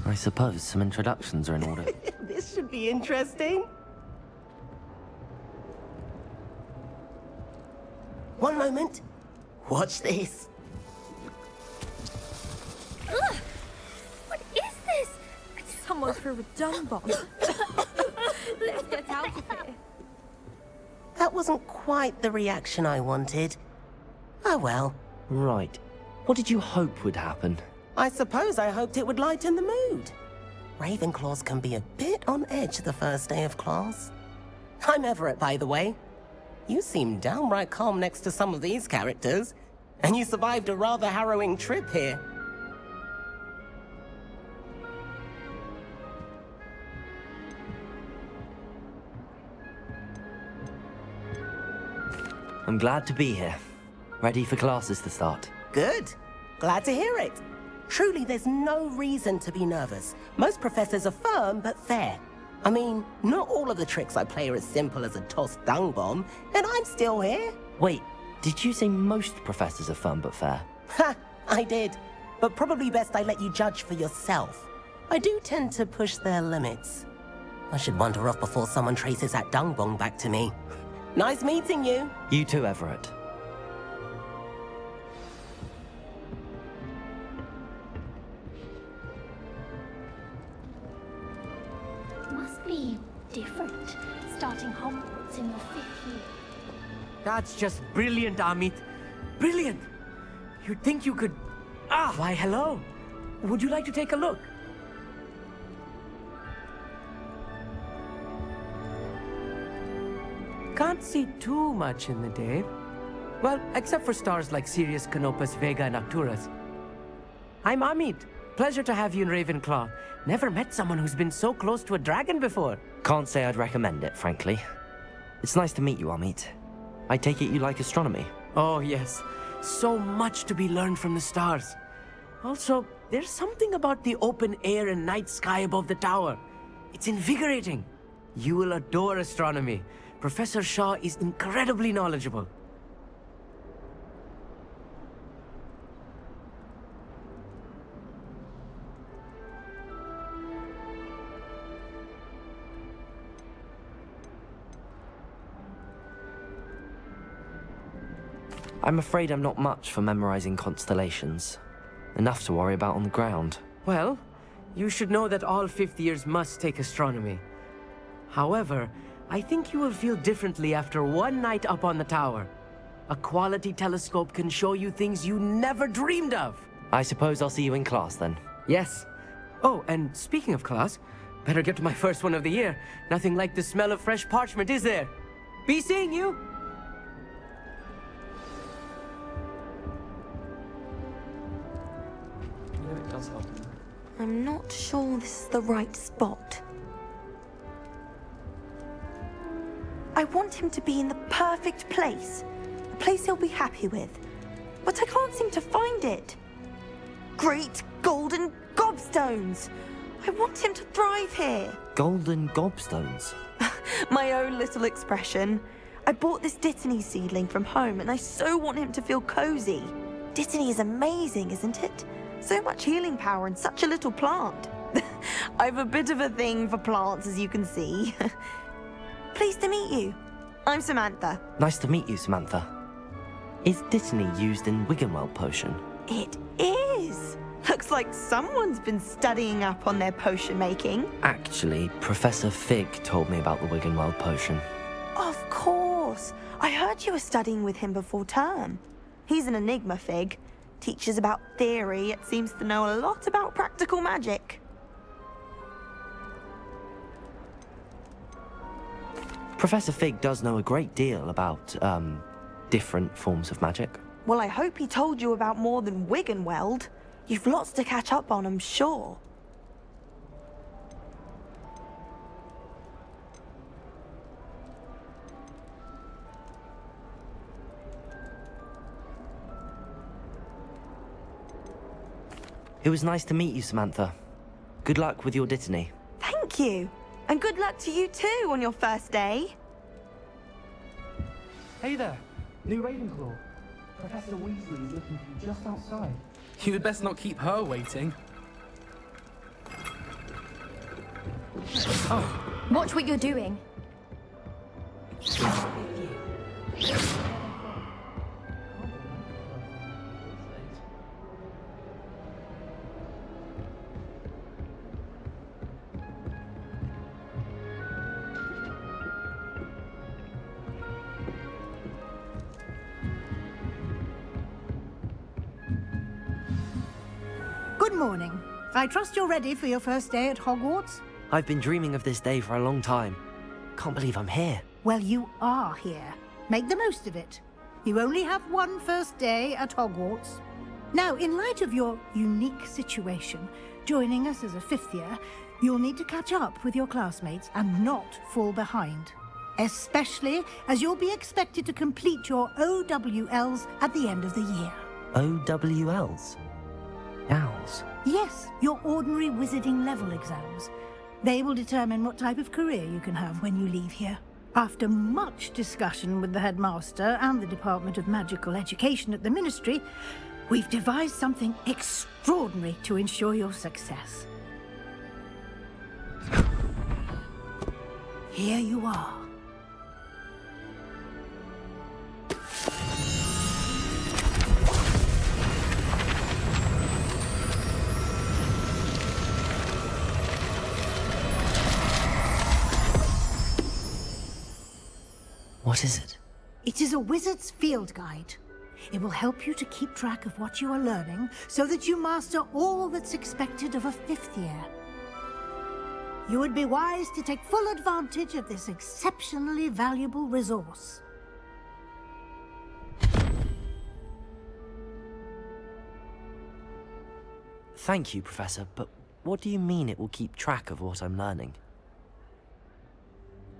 I suppose some introductions are in order. This should be interesting. One moment. Watch this. Ugh! What is this? Someone threw a dung bomb. Let's get out of here. That wasn't quite the reaction I wanted. Oh well. Right. What did you hope would happen? I suppose I hoped it would lighten the mood. Ravenclaws can be a bit on edge the first day of class. I'm Everett, by the way. You seem downright calm next to some of these characters, and you survived a rather harrowing trip here. I'm glad to be here. Ready for classes to start. Good. Glad to hear it. Truly, there's no reason to be nervous. Most professors are firm but fair. I mean, not all of the tricks I play are as simple as a tossed dung bomb, and I'm still here. Wait, did you say most professors are firm but fair? Ha! I did. But probably best I let you judge for yourself. I do tend to push their limits. I should wander off before someone traces that dung bomb back to me. Nice meeting you. You too, Everett. Must be different, starting Hogwarts in your 5th year. That's just brilliant, Amit. Brilliant! You'd think you could... Why, hello. Would you like to take a look? Can't see too much in the day. Well, except for stars like Sirius, Canopus, Vega, and Arcturus. I'm Amit. Pleasure to have you in Ravenclaw. Never met someone who's been so close to a dragon before. Can't say I'd recommend it, frankly. It's nice to meet you, Amit. I take it you like astronomy? Oh, yes. So much to be learned from the stars. Also, there's something about the open air and night sky above the tower. It's invigorating. You will adore astronomy. Professor Shaw is incredibly knowledgeable. I'm afraid I'm not much for memorizing constellations. Enough to worry about on the ground. Well, you should know that all 5th years must take astronomy. However, I think you will feel differently after one night up on the tower. A quality telescope can show you things you never dreamed of. I suppose I'll see you in class then. Yes. Oh, and speaking of class, better get to my first one of the year. Nothing like the smell of fresh parchment, is there? Be seeing you! It does help. I'm not sure this is the right spot. I want him to be in the perfect place. A place he'll be happy with. But I can't seem to find it. Great golden gobstones! I want him to thrive here. Golden gobstones? My own little expression. I bought this Dittany seedling from home and I so want him to feel cozy. Dittany is amazing, isn't it? So much healing power in such a little plant. I've a bit of a thing for plants, as you can see. Pleased to meet you. I'm Samantha. Nice to meet you, Samantha. Is Dittany used in Wiggenweld potion? It is. Looks like someone's been studying up on their potion making. Actually, Professor Fig told me about the Wiggenweld potion. Of course. I heard you were studying with him before term. He's an enigma, Fig. Teaches about theory, yet seems to know a lot about practical magic. Professor Fig does know a great deal about, different forms of magic. Well, I hope he told you about more than Wiggenweld. You've lots to catch up on, I'm sure. It was nice to meet you, Samantha. Good luck with your Dittany. Thank you. And good luck to you too on your first day. Hey there, new Ravenclaw. Professor Weasley is looking for you just outside. You'd best not keep her waiting. Watch what you're doing. Good morning. I trust you're ready for your first day at Hogwarts? I've been dreaming of this day for a long time. Can't believe I'm here. Well, you are here. Make the most of it. You only have one first day at Hogwarts. Now, in light of your unique situation, joining us as a fifth year, you'll need to catch up with your classmates and not fall behind. Especially as you'll be expected to complete your OWLs at the end of the year. OWLs? Owls? Yes, your ordinary wizarding level exams. They will determine what type of career you can have when you leave here. After much discussion with the headmaster and the Department of Magical Education at the Ministry, we've devised something extraordinary to ensure your success. Here you are. What is it? It is a wizard's field guide. It will help you to keep track of what you are learning so that you master all that's expected of a fifth year. You would be wise to take full advantage of this exceptionally valuable resource. Thank you, Professor, but what do you mean it will keep track of what I'm learning?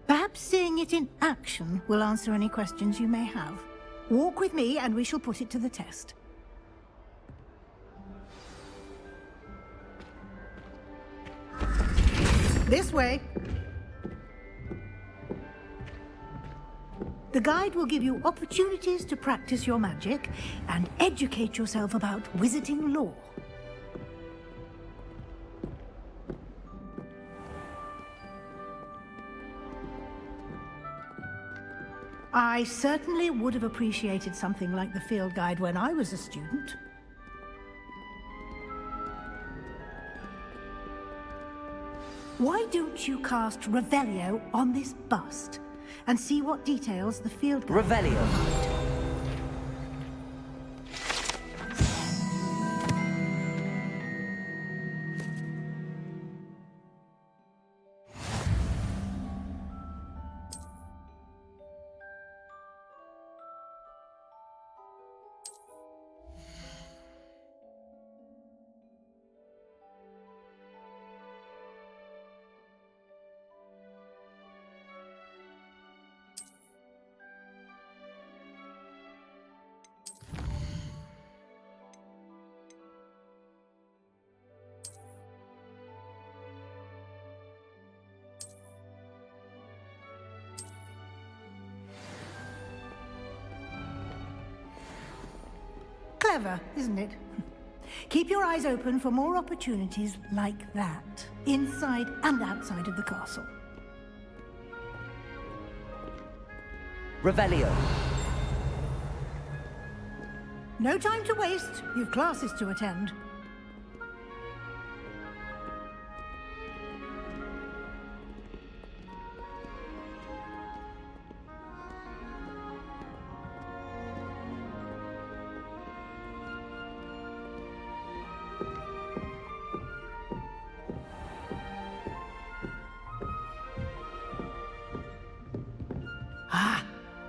Perhaps seeing it in action will answer any questions you may have. Walk with me and we shall put it to the test. This way. The guide will give you opportunities to practice your magic and educate yourself about wizarding lore. I certainly would have appreciated something like the field guide when I was a student. Why don't you cast Revelio on this bust and see what details the field guide... Revelio. Clever, isn't it? Keep your eyes open for more opportunities like that, inside and outside of the castle. Revelio. No time to waste. You've classes to attend.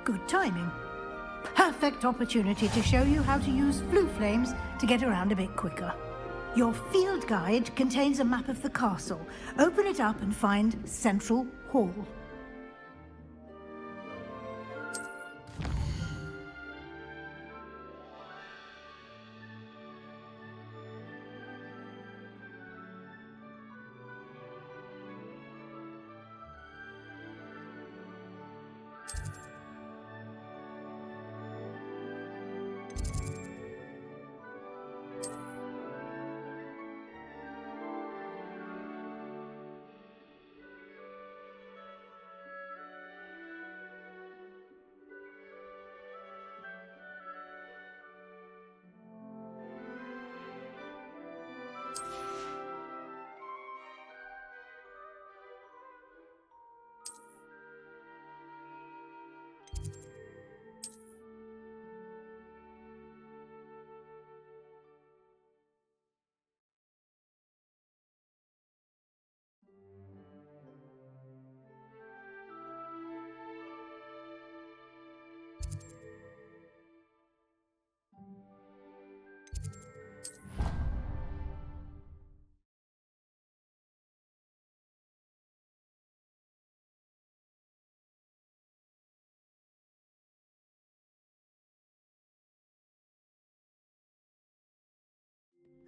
Good timing. Perfect opportunity to show you how to use flue flames to get around a bit quicker. Your field guide contains a map of the castle. Open it up and find Central Hall.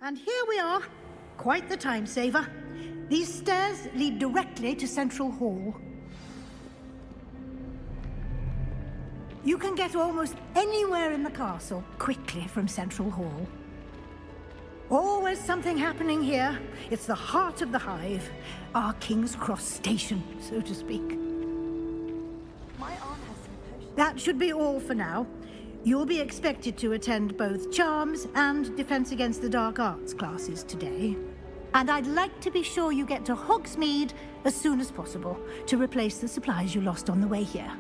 And here we are. Quite the time saver. These stairs lead directly to Central Hall. You can get almost anywhere in the castle quickly from Central Hall. Always something happening here. It's the heart of the Hive. Our King's Cross station, so to speak. My aunt has some potions. That should be all for now. You'll be expected to attend both Charms and Defense Against the Dark Arts classes today. And I'd like to be sure you get to Hogsmeade as soon as possible to replace the supplies you lost on the way here.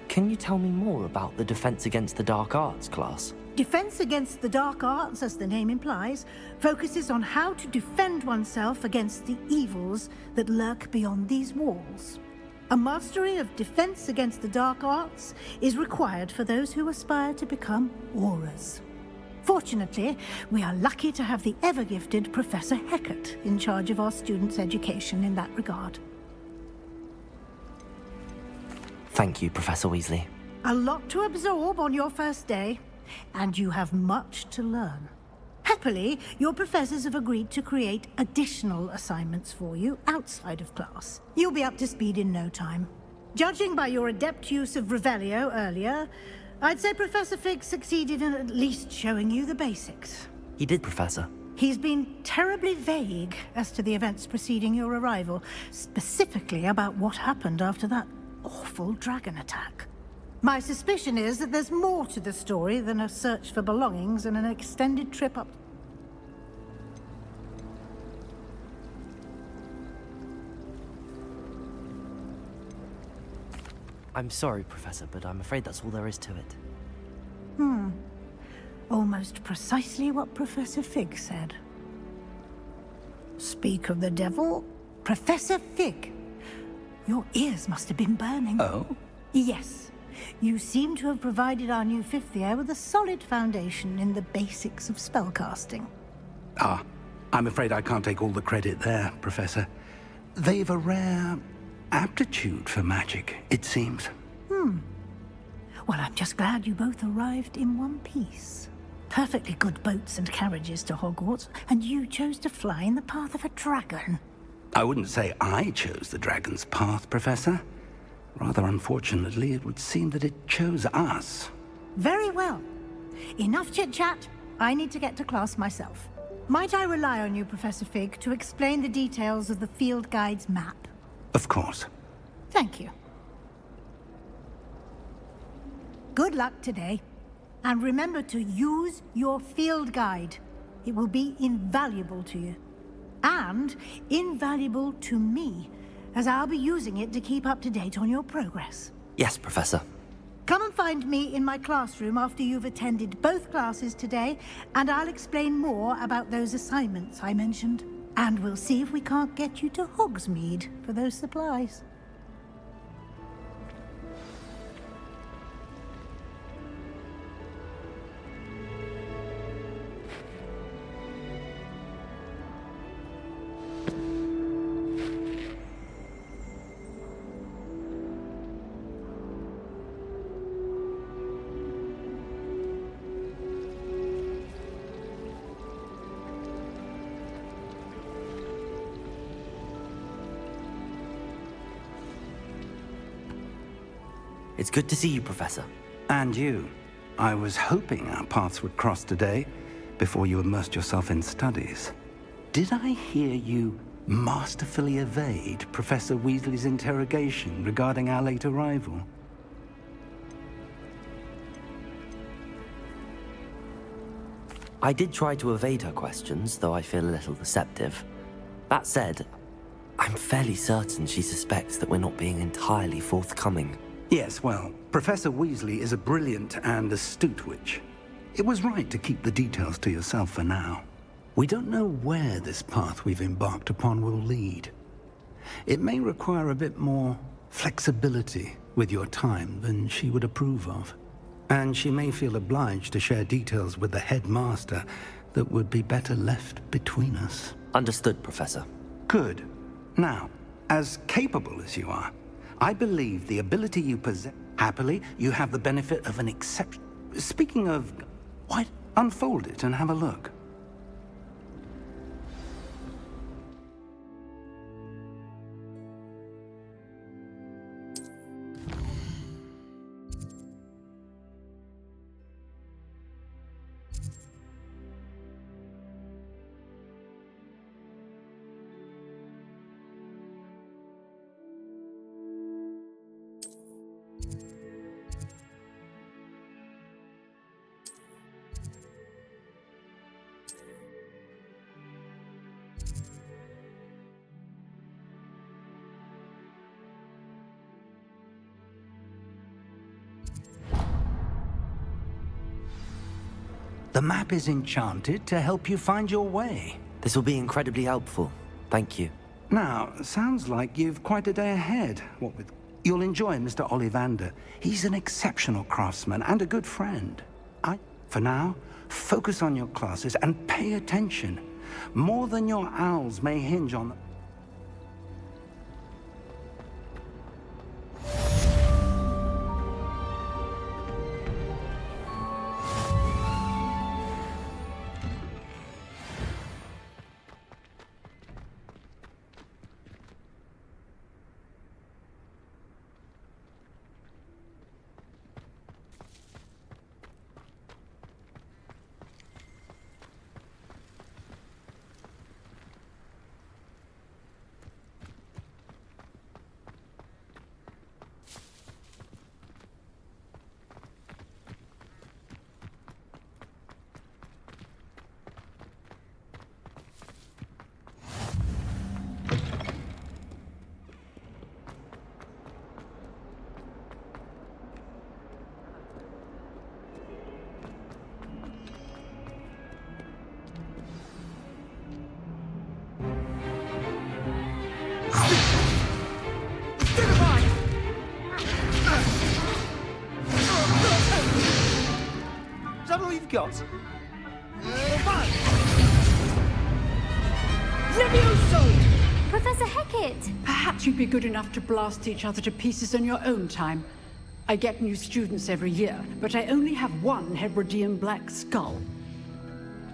Can you tell me more about the Defense Against the Dark Arts class? Defense Against the Dark Arts, as the name implies, focuses on how to defend oneself against the evils that lurk beyond these walls. A mastery of Defense Against the Dark Arts is required for those who aspire to become Aurors. Fortunately, we are lucky to have the ever-gifted Professor Hecat in charge of our students' education in that regard. Thank you, Professor Weasley. A lot to absorb on your first day, and you have much to learn. Happily, your professors have agreed to create additional assignments for you outside of class. You'll be up to speed in no time. Judging by your adept use of Revelio earlier, I'd say Professor Fig succeeded in at least showing you the basics. He did, Professor. He's been terribly vague as to the events preceding your arrival, specifically about what happened after that awful dragon attack. My suspicion is that there's more to the story than a search for belongings and an extended trip up. I'm sorry, Professor, but I'm afraid that's all there is to it. Almost precisely what Professor Fig said. Speak of the devil, Professor Fig. Your ears must have been burning. Oh? Yes. You seem to have provided our new fifth year with a solid foundation in the basics of spellcasting. Ah, I'm afraid I can't take all the credit there, Professor. They've a rare aptitude for magic, it seems. Well, I'm just glad you both arrived in one piece. Perfectly good boats and carriages to Hogwarts, and you chose to fly in the path of a dragon. I wouldn't say I chose the dragon's path, Professor. Rather unfortunately, it would seem that it chose us. Very well. Enough chit-chat. I need to get to class myself. Might I rely on you, Professor Fig, to explain the details of the field guide's map? Of course. Thank you. Good luck today. And remember to use your field guide. It will be invaluable to you. And invaluable to me, as I'll be using it to keep up to date on your progress. Yes, Professor. Come and find me in my classroom after you've attended both classes today, and I'll explain more about those assignments I mentioned. And we'll see if we can't get you to Hogsmeade for those supplies. It's good to see you, Professor. And you. I was hoping our paths would cross today, before you immersed yourself in studies. Did I hear you masterfully evade Professor Weasley's interrogation regarding our late arrival? I did try to evade her questions, though I feel a little deceptive. That said, I'm fairly certain she suspects that we're not being entirely forthcoming. Yes, well, Professor Weasley is a brilliant and astute witch. It was right to keep the details to yourself for now. We don't know where this path we've embarked upon will lead. It may require a bit more flexibility with your time than she would approve of. And she may feel obliged to share details with the headmaster that would be better left between us. Understood, Professor. Good. Now, as capable as you are, I believe the ability you possess... Happily, you have the benefit of an exception. Speaking of, why unfold it and have a look? The map is enchanted to help you find your way. This will be incredibly helpful. Thank you. Now, sounds like you've quite a day ahead. What with... You'll enjoy Mr. Ollivander. He's an exceptional craftsman and a good friend. For now, focus on your classes and pay attention. More than your owls may hinge on... Got. Levioso! Professor Hecat! Perhaps you'd be good enough to blast each other to pieces on your own time. I get new students every year, but I only have one Hebridean black skull.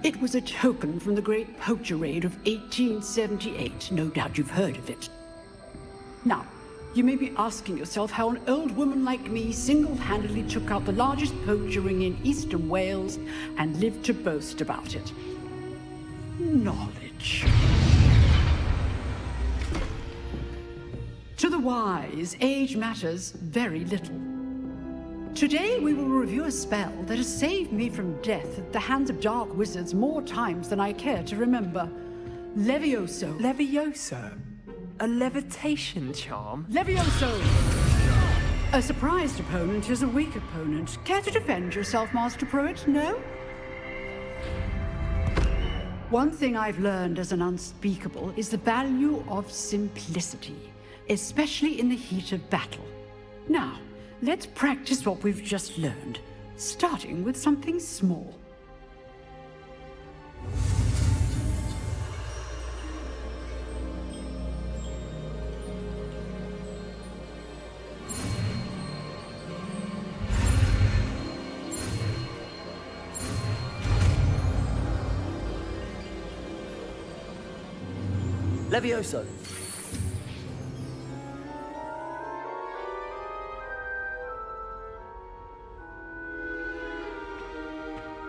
It was a token from the Great Poacher Raid of 1878. No doubt you've heard of it. Now, you may be asking yourself how an old woman like me single-handedly took out the largest poacher ring in eastern Wales and lived to boast about it. Knowledge. To the wise, age matters very little. Today we will review a spell that has saved me from death at the hands of dark wizards more times than I care to remember. Levioso. Levioso? A levitation charm? Levioso! A surprised opponent is a weak opponent. Care to defend yourself, Master Pruitt? No? One thing I've learned as an unspeakable is the value of simplicity, especially in the heat of battle. Now, let's practice what we've just learned, starting with something small. Levioso!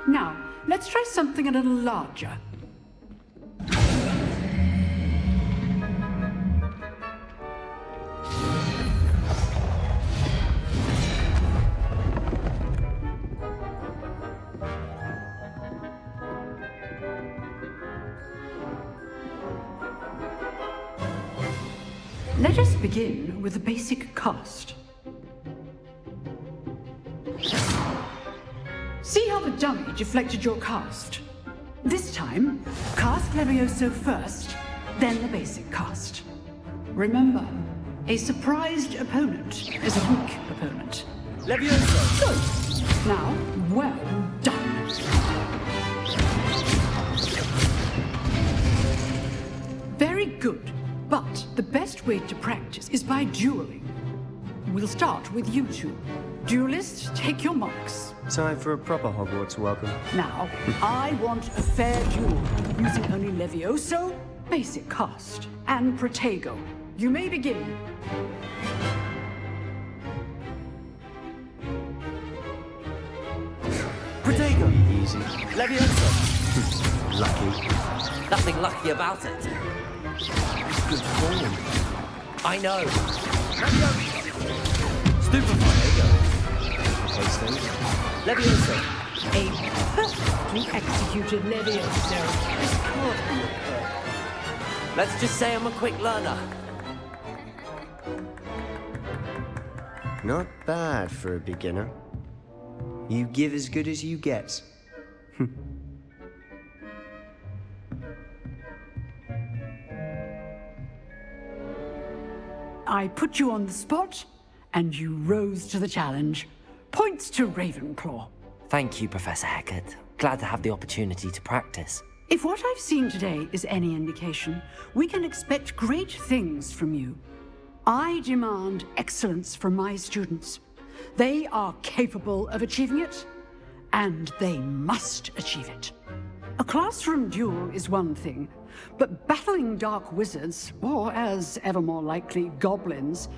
Now, let's try something a little larger. Let us begin with the basic cast. See how the dummy deflected your cast? This time, cast Levioso first, then the basic cast. Remember, a surprised opponent is a weak opponent. Levioso! Good. Now, well done. Very good. But the best way to practice is by dueling. we'll start with you two. Duelists, take your marks. Time for a proper Hogwarts welcome. Now, I want a fair duel, using only Levioso, basic cast, and Protego. You may begin. Protego! Easy. Leviosa! Lucky. Nothing lucky about it. Good form. I know. Stupefy. Those things. Leviosa. A perfectly executed Levioso. This can't be a Let's just say I'm a quick learner. Not bad for a beginner. You give as good as you get. I put you on the spot, and you rose to the challenge. Points to Ravenclaw. Thank you, Professor Hecat. Glad to have the opportunity to practice. If what I've seen today is any indication, we can expect great things from you. I demand excellence from my students. They are capable of achieving it, and they must achieve it. A classroom duel is one thing, but battling dark wizards, or as ever more likely, goblins,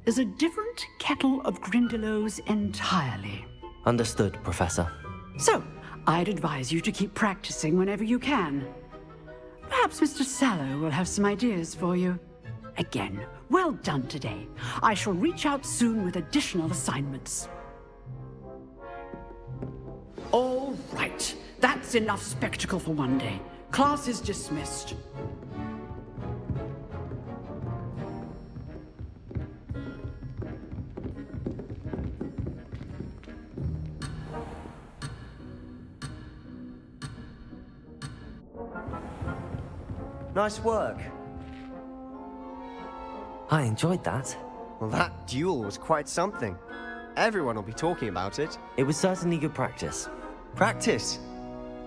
is a different kettle of Grindylows entirely. Understood, Professor. So, I'd advise you to keep practicing whenever you can. Perhaps Mr. Sallow will have some ideas for you. Again, well done today. I shall reach out soon with additional assignments. All right. That's enough spectacle for one day. Class is dismissed. Nice work. I enjoyed that. Well, that duel was quite something. Everyone will be talking about it. It was certainly good practice. Practice?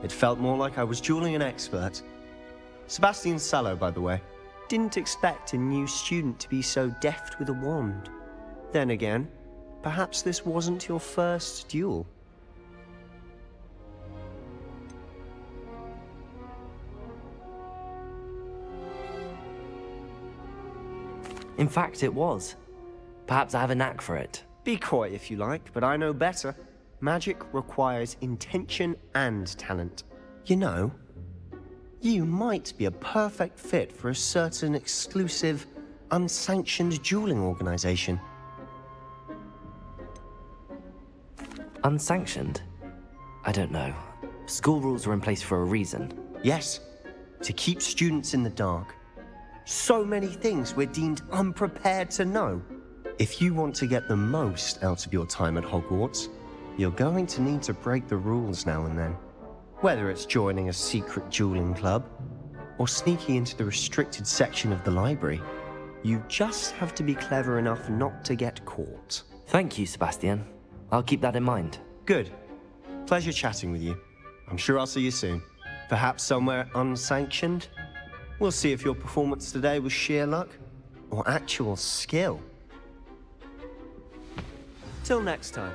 It felt more like I was dueling an expert. Sebastian Sallow, by the way. Didn't expect a new student to be so deft with a wand. Then again, perhaps this wasn't your first duel. In fact, it was. Perhaps I have a knack for it. Be coy if you like, but I know better. Magic requires intention and talent. You know, you might be a perfect fit for a certain exclusive, unsanctioned dueling organization. Unsanctioned? I don't know. School rules are in place for a reason. Yes, to keep students in the dark. So many things we're deemed unprepared to know. If you want to get the most out of your time at Hogwarts, you're going to need to break the rules now and then. Whether it's joining a secret dueling club, or sneaking into the restricted section of the library, you just have to be clever enough not to get caught. Thank you, Sebastian. I'll keep that in mind. Good. Pleasure chatting with you. I'm sure I'll see you soon. Perhaps somewhere unsanctioned? We'll see if your performance today was sheer luck or actual skill. Till next time.